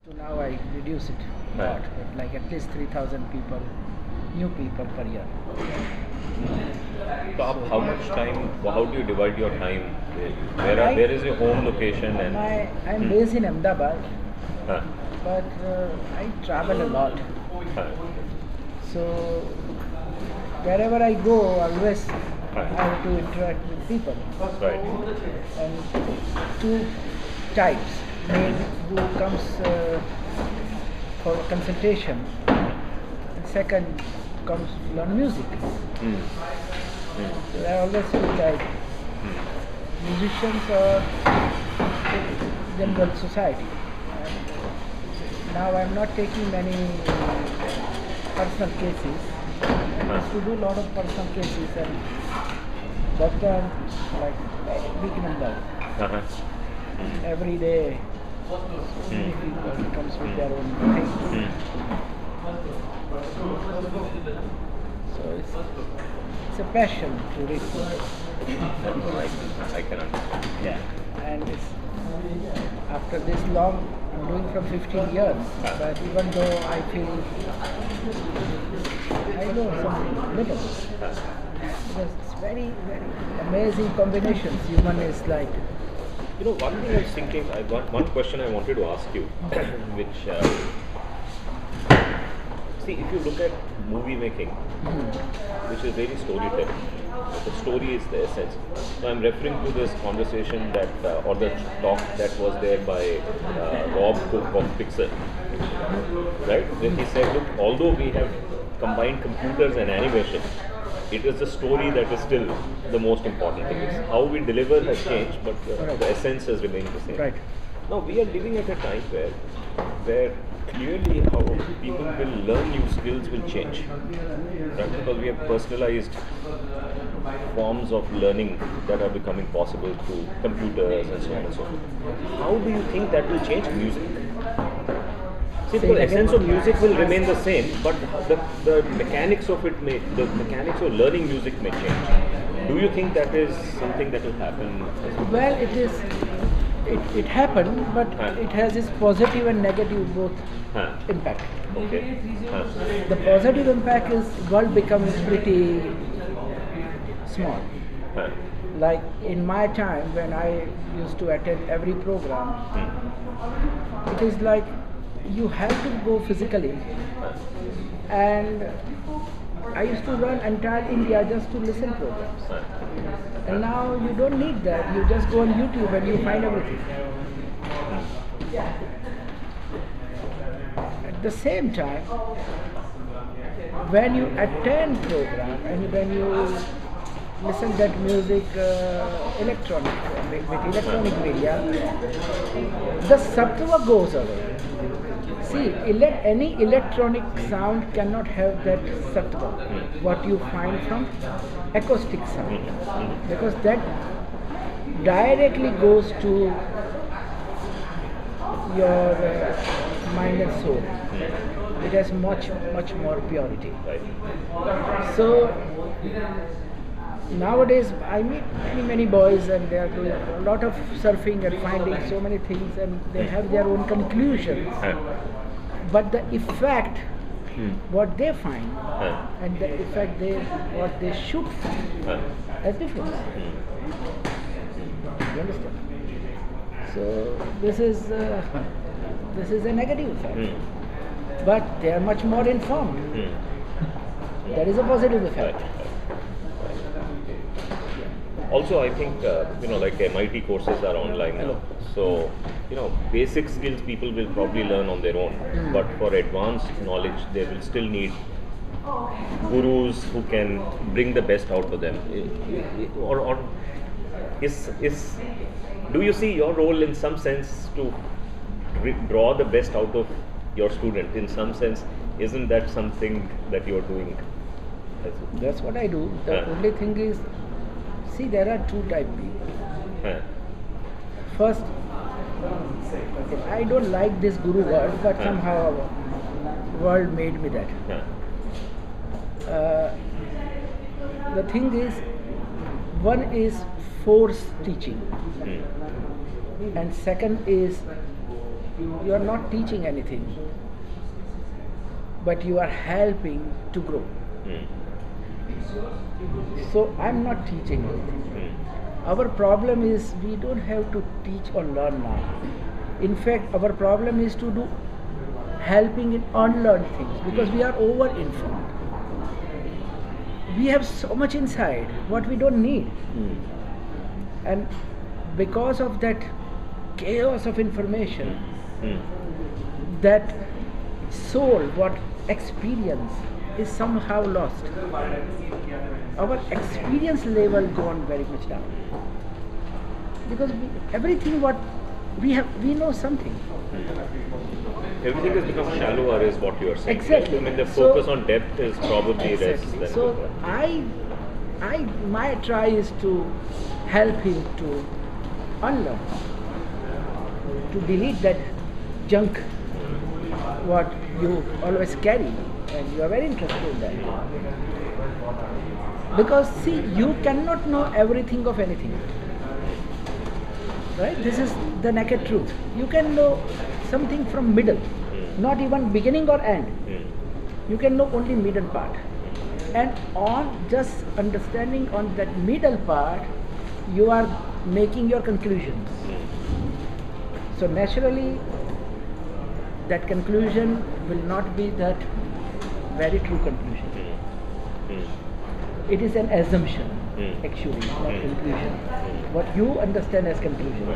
So now I reduce it a lot, but like at least 3,000 people, new people per year. So how much time, how do you divide your time? Where is your home location? And I'm based in Ahmedabad, Huh. but I travel a lot. Huh. So wherever I go, always I Right. have to interact with people. Right. And two types, main who comes for consultation, and second comes to learn music. Hmm. So I always feel like musicians or general society. And now I'm not taking many personal cases. I used to do a lot of personal cases, and that time like big number. Uh-huh. Every day, so many people comes with their own things. So it's a passion to read books. I can understand. Yeah, and it's after this long, I'm doing from 15 years, but even though I feel I know some little, because it's very, very amazing combinations. Human is like. You know, one thing I was thinking, one question I wanted to ask you, which, see, if you look at movie making, which is very storytelling, the story is the essence. So I'm referring to this conversation that, or the talk that was there by Rob Cook of Pixar, right? When he said, look, although we have combined computers and animation, it is the story that is still the most important thing. It's how we deliver has changed, but the essence has remained the same. Right. Now we are living at a time where clearly how people will learn new skills will change, right? Because we have personalized forms of learning that are becoming possible through computers and so on and so forth. How do you think that will change music? See, the essence of music will remain the same, but the mechanics of it may, the mechanics of learning music may change. Do you think that is something that will happen? Well, it happened, but it has its positive and negative both impact. Okay. The positive impact is world becomes pretty small. Like in my time when I used to attend every program, it is like you have to go physically, and I used to run entire India just to listen programs. And now you don't need that. You just go on YouTube and you find everything. At the same time, when you attend program and when you listen that music with electronic media, the sattva goes away. See, any electronic sound cannot have that sattva, what you find from acoustic sound, because that directly goes to your mind and soul. It has much more purity. So nowadays I meet many boys, and they are doing a lot of surfing and finding so many things, and they have their own conclusions. But the effect, what they find, and the effect what they should find, is different. You understand? So this is a negative effect. But they are much more informed. That is a positive effect. Also, I think, like MIT courses are online now. So, basic skills people will probably learn on their own. But for advanced knowledge, they will still need gurus who can bring the best out of them. Or do you see your role in some sense to draw the best out of your student? In some sense, isn't that something that you are doing? That's what I do. The only thing is, see, there are two type people. First, I don't like this guru word, but somehow world made me that. The thing is, one is force teaching, and second is you are not teaching anything, but you are helping to grow. So I'm not teaching anything. Our problem is we don't have to teach or learn now. In fact, our problem is to do helping in unlearn things, because we are over-informed. We have so much inside what we don't need. And because of that chaos of information, that soul, what experience, is somehow lost. Our experience level gone very much down. Because everything what we have, we know something. Everything has become shallower, is what you are saying. Exactly. I mean, the focus on depth is probably less than So before. my try is to help him to unlearn, to delete that junk what you always carry, and you are very interested in that. Because see, you cannot know everything of anything. Right? This is the naked truth. You can know something from middle, not even beginning or end. You can know only middle part. And on just understanding on that middle part, you are making your conclusions. So naturally, that conclusion will not be that very true conclusion. It is an assumption, actually, not conclusion. What you understand as conclusion,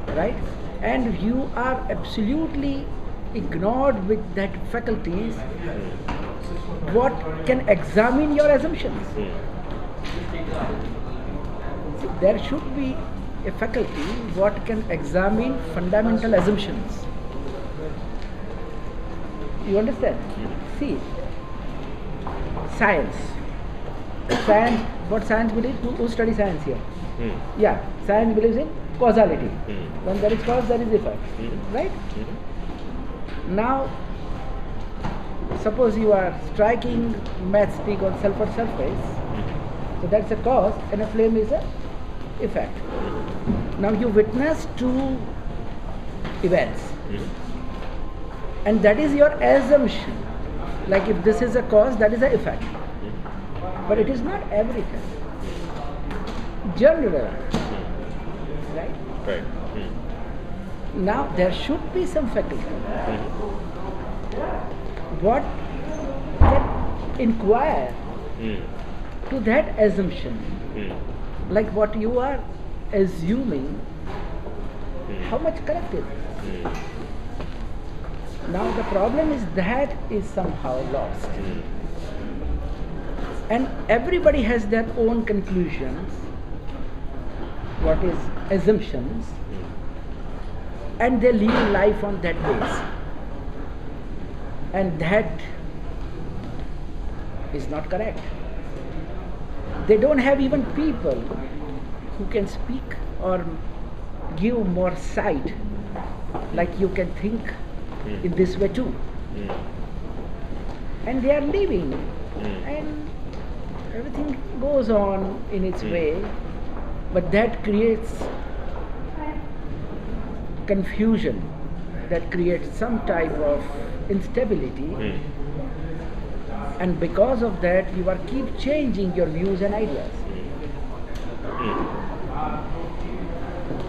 right? And you are absolutely ignored with that faculties what can examine your assumptions. See, there should be a faculty what can examine fundamental assumptions. You understand? See, science. Science, what science believes? Who studies science here? Yeah, science believes in causality. When there is cause, there is effect. Right? Now, suppose you are striking matchstick on sulfur surface, so that's a cause, and a flame is a effect. Now you witness two events, and that is your assumption. Like if this is a cause, that is an effect. But it is not everything. General, right? Right. Now there should be some faculty. What can inquire to that assumption, like what you are assuming, how much correct is it? Now the problem is that is somehow lost. And everybody has their own conclusions, what is assumptions, and they live life on that base. And that is not correct. They don't have even people who can speak or give more sight, like you can think in this way too. And they are living, and everything goes on in its way, but that creates confusion, that creates some type of instability, and because of that you are keep changing your views and ideas.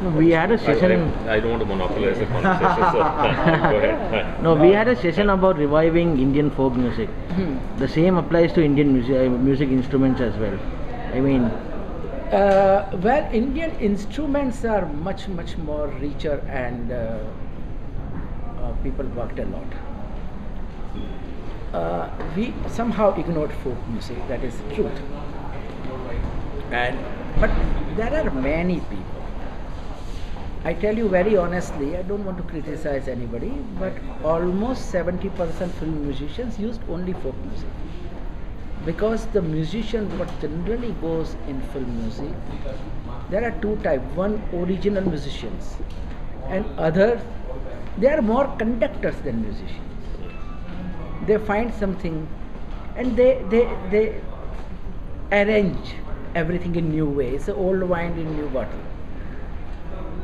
No, we had a session. I don't want to monopolize the conversation, so go ahead. No, we had a session about reviving Indian folk music. The same applies to Indian music instruments as well. I mean, well, Indian instruments are much more richer, and people worked a lot. We somehow ignored folk music, that is truth. But there are many people. I tell you very honestly, I don't want to criticize anybody, but almost 70% film musicians used only folk music. Because the musician, what generally goes in film music, there are two types. One, original musicians, and others, they are more conductors than musicians. They find something and they arrange everything in new ways. Old wine in new bottle.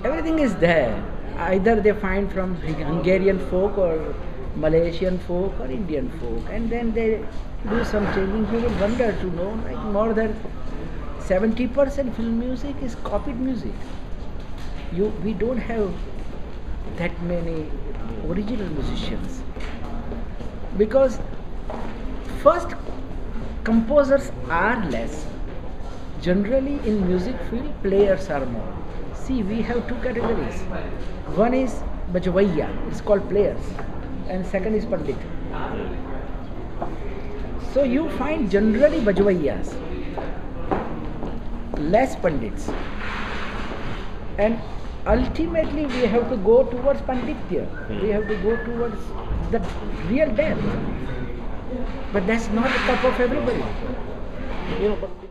Everything is there, either they find from Hungarian folk or Malaysian folk or Indian folk, and then they do some changing. You will wonder to know like more than 70% film music is copied music. We don't have that many original musicians, because first composers are less. Generally in music field players are more. See, we have two categories. One is Bajwaiya, it's called players, and second is Pandit. So you find generally Bajwaiyas, less Pandits, and ultimately we have to go towards Panditya. We have to go towards the real depth. But that's not the cup of everybody. But